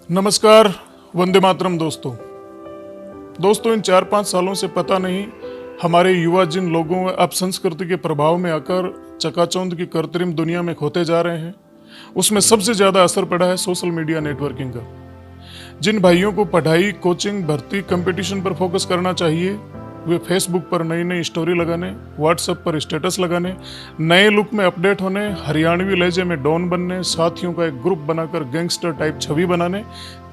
नमस्कार, वंदे मातरम दोस्तों इन 4-5 सालों से पता नहीं हमारे युवा जिन लोगों व अपसंस्कृति के प्रभाव में आकर चकाचौंध की कृत्रिम दुनिया में खोते जा रहे हैं, उसमें सबसे ज़्यादा असर पड़ा है सोशल मीडिया नेटवर्किंग का। जिन भाइयों को पढ़ाई, कोचिंग, भर्ती, कंपटीशन पर फोकस करना चाहिए, वे फेसबुक पर नई नई स्टोरी लगाने, व्हाट्सएप पर स्टेटस लगाने, नए लुक में अपडेट होने, हरियाणवी लहजे में डॉन बनने, साथियों का एक ग्रुप बनाकर गैंगस्टर टाइप छवि बनाने,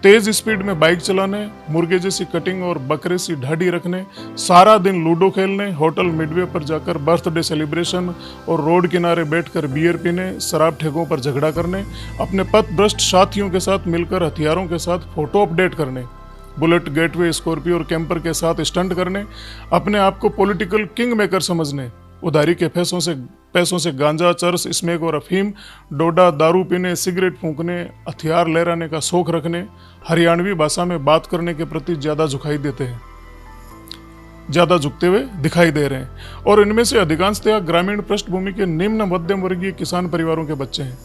तेज स्पीड में बाइक चलाने, मुर्गे जैसी कटिंग और बकरे सी ढाडी रखने, सारा दिन लूडो खेलने, होटल मिडवे पर जाकर बर्थडे सेलिब्रेशन और रोड किनारे बैठकर बियर पीने, शराब ठेकों पर झगड़ा करने, अपने पथभ्रष्ट साथियों के साथ मिलकर हथियारों के साथ फोटो अपडेट करने, बुलेट, गेटवे, स्कॉर्पियो और कैंपर के साथ स्टंट करने, अपने आप को पॉलिटिकल किंग मेकर समझने, उधारी के पैसों से गांजा, चरस, स्मैक और अफीम, डोडा, दारू पीने, सिगरेट फूंकने, हथियार लहराने का शौक रखने, हरियाणवी भाषा में बात करने के प्रति ज़्यादा झुकते हुए दिखाई दे रहे हैं। और इनमें से अधिकांशतः ग्रामीण पृष्ठभूमि के निम्न मध्यम वर्गीय किसान परिवारों के बच्चे हैं,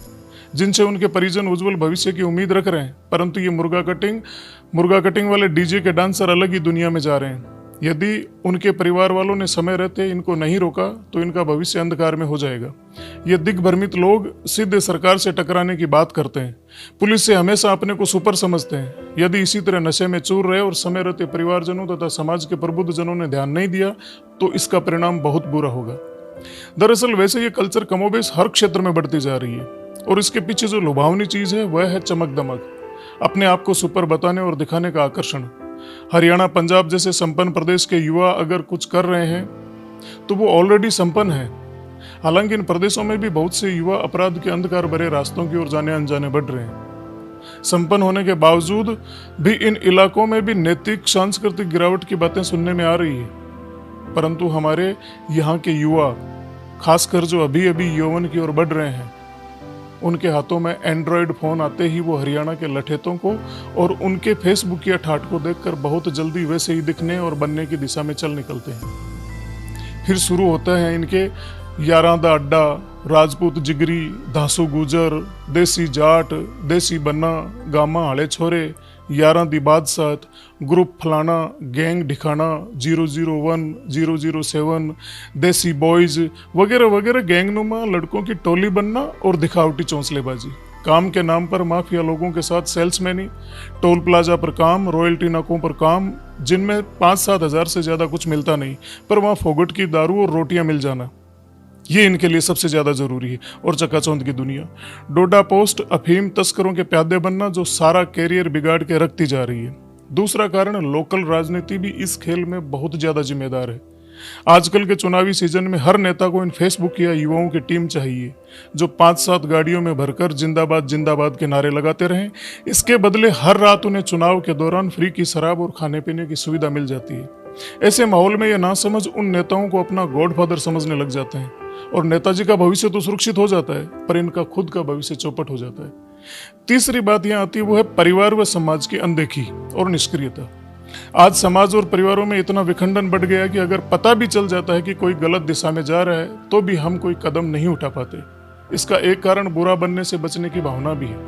जिनसे उनके परिजन उज्जवल भविष्य की उम्मीद रख रहे हैं। परंतु ये मुर्गा कटिंग वाले डीजे के डांसर अलग ही दुनिया में जा रहे हैं। यदि उनके परिवार वालों ने समय रहते इनको नहीं रोका तो इनका भविष्य अंधकार में हो जाएगा। ये दिग्भ्रमित लोग सीधे सरकार से टकराने की बात करते हैं, पुलिस से हमेशा अपने को सुपर समझते हैं। यदि इसी तरह नशे में चूर रहे और समय रहते परिवारजनों तथा समाज के प्रबुद्ध जनों ने ध्यान नहीं दिया तो इसका परिणाम बहुत बुरा होगा। दरअसल वैसे ये कल्चर कमोबेश हर क्षेत्र में बढ़ती जा रही है और इसके पीछे जो लुभावनी चीज है वह है चमक दमक, अपने आप को सुपर बताने और दिखाने का आकर्षण। हरियाणा, पंजाब जैसे संपन्न प्रदेश के युवा अगर कुछ कर रहे हैं तो वो ऑलरेडी संपन्न है। हालांकि इन प्रदेशों में भी बहुत से युवा अपराध के अंधकार भरे रास्तों की ओर जाने अनजाने बढ़ रहे हैं। संपन्न होने के बावजूद भी इन इलाकों में भी नैतिक सांस्कृतिक गिरावट की बातें सुनने में आ रही है। परंतु हमारे यहाँ के युवा, खासकर जो अभी अभी यौवन की ओर बढ़ रहे हैं, उनके हाथों में एंड्रॉयड फोन आते ही वो हरियाणा के लठेतों को और उनके फेसबुक या ठाट को देखकर बहुत जल्दी वैसे ही दिखने और बनने की दिशा में चल निकलते हैं। फिर शुरू होता है इनके यारां दा अड्डा, राजपूत जिगरी, धांसू गुजर, देसी जाट, देसी बन्ना, गामा हाले छोरे, यारां दी बादशात, ग्रुप फलाना, गैंग ढिकाना, 001, 007, देसी बॉयज वगैरह वगैरह गैंगनुमा लड़कों की टोली बनना और दिखावटी चौंसलेबाजी। काम के नाम पर माफिया लोगों के साथ सेल्समैनी, टोल प्लाजा पर काम, रॉयल्टी नाकों पर काम, जिनमें 5-7 हज़ार से ज़्यादा कुछ मिलता नहीं, पर वहाँ फोगट की दारू और रोटियां मिल जाना, ये इनके लिए सबसे ज़्यादा ज़रूरी है। और चकाचौंध की दुनिया, डोडा पोस्ट, अफीम तस्करों के प्यादे बनना जो सारा कैरियर बिगाड़ के रखती जा रही है। दूसरा कारण, लोकल राजनीति भी इस खेल में बहुत ज़्यादा जिम्मेदार है। आजकल के चुनावी सीजन में हर नेता को इन फेसबुक या युवाओं की टीम चाहिए जो 5-7 गाड़ियों में भरकर जिंदाबाद जिंदाबाद के नारे लगाते रहें। इसके बदले हर रात उन्हें चुनाव के दौरान फ्री की शराब और खाने पीने की सुविधा मिल जाती है। ऐसे माहौल में यह नासमझ उन नेताओं को अपना गॉडफादर समझने लग जाते हैं और नेताजी का भविष्य तो सुरक्षित हो जाता है, पर इनका खुद का भविष्य चौपट हो जाता है। तीसरी बात यहाँ आती है, वो है परिवार व समाज की अनदेखी और निष्क्रियता। आज समाज और परिवारों में इतना विखंडन बढ़ गया कि अगर पता भी चल जाता है कि कोई गलत दिशा में जा रहा है तो भी हम कोई कदम नहीं उठा पाते। इसका एक कारण बुरा बनने से बचने की भावना भी है।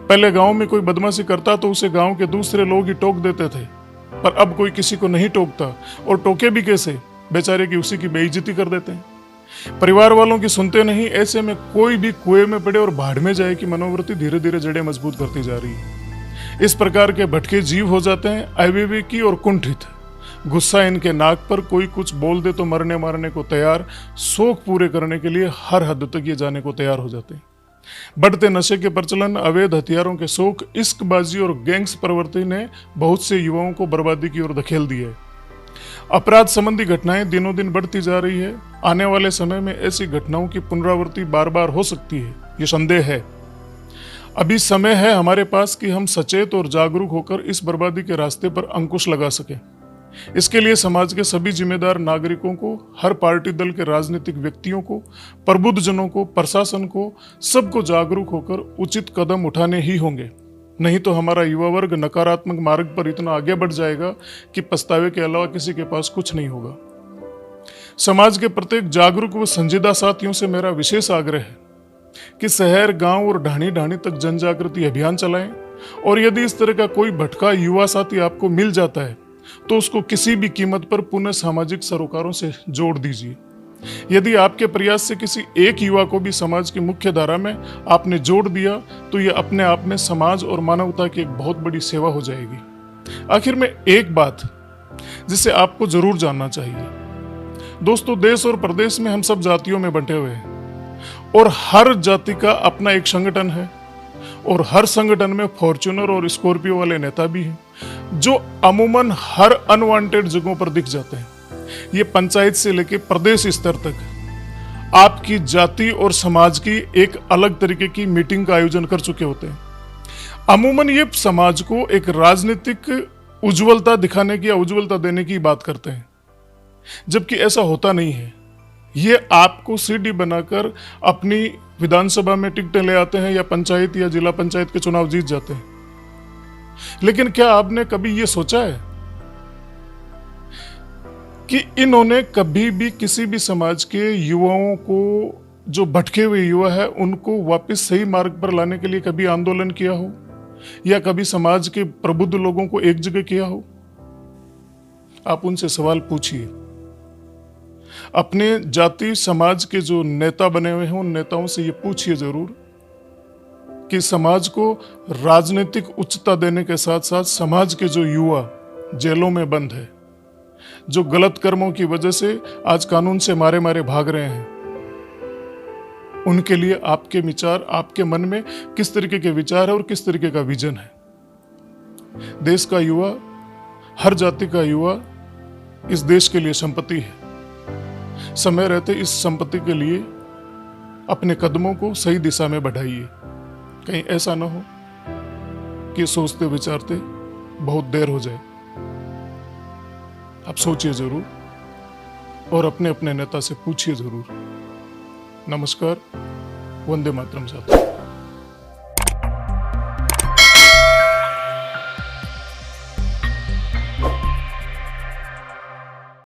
पहले गांव में कोई बदमाशी करता तो उसे गांव के दूसरे लोग ही टोक देते थे, पर अब कोई किसी को नहीं टोकता, और टोके भी कैसे, बेचारे की उसी की बेइज्जती कर देते हैं। परिवार वालों की सुनते नहीं, ऐसे में कोई भी कुएं में पड़े और भाड़ में जाए कि मनोवृत्ति धीरे धीरे जड़ें मजबूत करती जा रही है। इस प्रकार के भटके जीव हो जाते हैं अविवेकी और कुंठित। गुस्सा इनके नाक पर, कोई कुछ बोल दे तो मरने मारने को तैयार, शौक पूरे करने के लिए हर हद तक ये जाने को तैयार हो जाते हैं। बढ़ते नशे के प्रचलन, अवैध हथियारों के शौक, इश्कबाजी और गैंग्स प्रवृत्ति ने बहुत से युवाओं को बर्बादी की ओर धकेल दिया है। अपराध संबंधी घटनाएं दिनों दिन बढ़ती जा रही है। आने वाले समय में ऐसी घटनाओं की पुनरावृत्ति बार बार हो सकती है, ये संदेह है। अभी समय है हमारे पास कि हम सचेत और जागरूक होकर इस बर्बादी के रास्ते पर अंकुश लगा सकें। इसके लिए समाज के सभी जिम्मेदार नागरिकों को, हर पार्टी दल के राजनीतिक व्यक्तियों को, प्रबुद्ध जनों को, प्रशासन को, सबको जागरूक होकर उचित कदम उठाने ही होंगे। नहीं तो हमारा युवा वर्ग नकारात्मक मार्ग पर इतना आगे बढ़ जाएगा कि पछतावे के अलावा किसी के पास कुछ नहीं होगा। समाज के प्रत्येक जागरूक व संजीदा साथियों से मेरा विशेष आग्रह है कि शहर, गांव और ढाणी ढाणी तक जन जागृति अभियान चलाएं और यदि इस तरह का कोई भटका युवा साथी आपको मिल जाता है तो उसको किसी भी कीमत पर पुनः सामाजिक सरोकारों से जोड़ दीजिए। यदि आपके प्रयास से किसी एक युवा को भी समाज की मुख्य धारा में आपने जोड़ दिया तो यह अपने आप में समाज और मानवता की एक बहुत बड़ी सेवा हो जाएगी। आखिर में एक बात जिसे आपको जरूर जानना चाहिए दोस्तों, देश और प्रदेश में हम सब जातियों में बंटे हुए हैं और हर जाति का अपना एक संगठन है और हर संगठन में फॉर्च्यूनर और स्कॉर्पियो वाले नेता भी हैं जो अमूमन हर अनवांटेड जगहों पर दिख जाते हैं। ये पंचायत से लेकर प्रदेश स्तर तक आपकी जाति और समाज की एक अलग तरीके की मीटिंग का आयोजन कर चुके होते हैं। अमूमन ये समाज को एक राजनीतिक उज्जवलता दिखाने की या उज्जवलता देने की बात करते हैं, जबकि ऐसा होता नहीं है। ये आपको सीडी बनाकर अपनी विधानसभा में टिकटें ले आते हैं या पंचायत या जिला पंचायत के चुनाव जीत जाते हैं। लेकिन क्या आपने कभी ये सोचा है कि इन्होंने कभी भी किसी भी समाज के युवाओं को, जो भटके हुए युवा है, उनको वापस सही मार्ग पर लाने के लिए कभी आंदोलन किया हो या कभी समाज के प्रबुद्ध लोगों को एक जगह किया हो? आप उनसे सवाल पूछिए। अपने जाति समाज के जो नेता बने हुए हैं उन नेताओं से ये पूछिए जरूर कि समाज को राजनीतिक उच्चता देने के साथ साथ समाज के जो युवा जेलों में बंद है, जो गलत कर्मों की वजह से आज कानून से मारे मारे भाग रहे हैं, उनके लिए आपके विचार, आपके मन में किस तरीके के विचार है और किस तरीके का विजन है। देश का युवा, हर जाति का युवा इस देश के लिए संपत्ति है। समय रहते इस संपत्ति के लिए अपने कदमों को सही दिशा में बढ़ाइए। कहीं ऐसा ना हो कि सोचते विचारते बहुत देर हो जाए। आप सोचिए जरूर और अपने अपने नेता से पूछिए जरूर। नमस्कार, वंदे मातरम साथियों।